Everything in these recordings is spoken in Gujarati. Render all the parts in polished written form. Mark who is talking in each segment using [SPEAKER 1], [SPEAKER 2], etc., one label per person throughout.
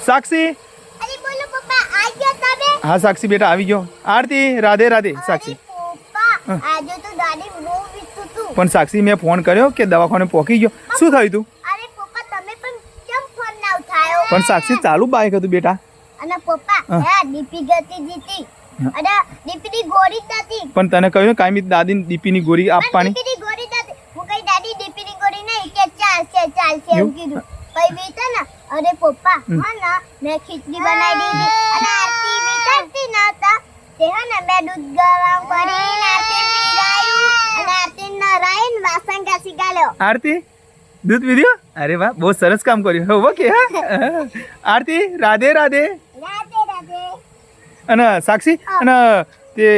[SPEAKER 1] સાક્ષી
[SPEAKER 2] અરે બોલો પપ્પા આ ગયો તમે
[SPEAKER 1] હા સાક્ષી બેટા આવી ગયો આરતી રાધે રાધે સાક્ષી
[SPEAKER 2] પપ્પા આજે તો દાદી બહુ વીતું તું
[SPEAKER 1] પણ સાક્ષી મેં ફોન કર્યો કે દવાખાને પહોંચી ગયો શું થયું તું
[SPEAKER 2] અરે પપ્પા તમે પણ કેમ ફોન ના ઉઠાયો
[SPEAKER 1] પણ સાક્ષી ચાલુ બાઈક હતું બેટા
[SPEAKER 2] અને પપ્પા હે ડીપી ગતી જીતી અરે ડીપી ની ગોળી હતી
[SPEAKER 1] પણ તને કહ્યું ને કાયમી દાદી ડીપી ની ગોળી આપવાની
[SPEAKER 2] ડીપી ની ગોળી હતી હું કઈ દાદી ડીપી ની ગોળી નહીં કે ચાલશે એમ કીધું પછી વીતા ને અરે પપ્પા હા ના મેં ખીચડી બનાવી દીધી અને આરતી વીતરતી નતા તે હા ને મેં દૂધ ગરમ કરીને આરતી પીરાયું અને આરતી નરાઈન વાસણ ઘસી ગાલ્યો
[SPEAKER 1] આરતી દૂધ પીધું અરે વાહ બહુ સરસ કામ કર્યું હો કે હા આરતી રાધે રાધે
[SPEAKER 2] રાધે રાધે
[SPEAKER 1] અને સાક્ષી અને તે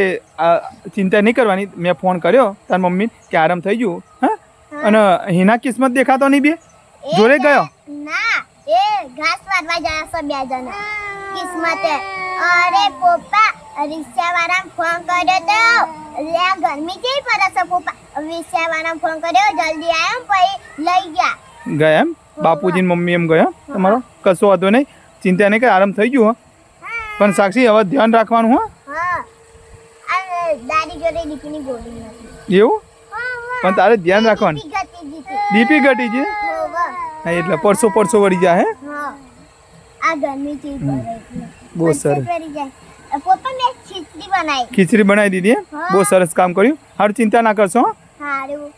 [SPEAKER 1] ચિંતા નહીં કરવાની મેં ફોન કર્યો તાર મમ્મી કે આરામ થઈ ગયું હા અને હિના કિસ્મત દેખાતો નહીં બે જોડે ગયો
[SPEAKER 2] ના એ ઘાસ વાળવા ગયા છે બે જણા કિસ્મતે અરે પપ્પા રિક્ષા વાળા ફોન કર્યો તો લે ગરમી કેવી પડે છે પપ્પા રિક્ષા વાળા ફોન કર્યો જલ્દી આવ્યો પછી લઈ ગયા
[SPEAKER 1] એમ બાપુજી ને મમ્મી એમ ગયો તમારો કશો વાંધો નહીં ચિંતા નહીં કે આરામ થઈ ગયું હો પણ સાક્ષી હવે ધ્યાન રાખવાનું હો
[SPEAKER 2] હા અને દાદી જોડે દીકરીની ગોળી નથી
[SPEAKER 1] એવું પણ તારે ધ્યાન રાખવાનું ડીપી ઘટી છે હા એટલે પરસો વળી જાય હે
[SPEAKER 2] હા આ ગરમી થી
[SPEAKER 1] બહુ સરસ
[SPEAKER 2] પપ્પા મેં ખીચડી બનાવી
[SPEAKER 1] ખીચડી બનાવી દીધી હે બહુ સરસ કામ કર્યું હારું ચિંતા ના કરશો હો
[SPEAKER 2] હારું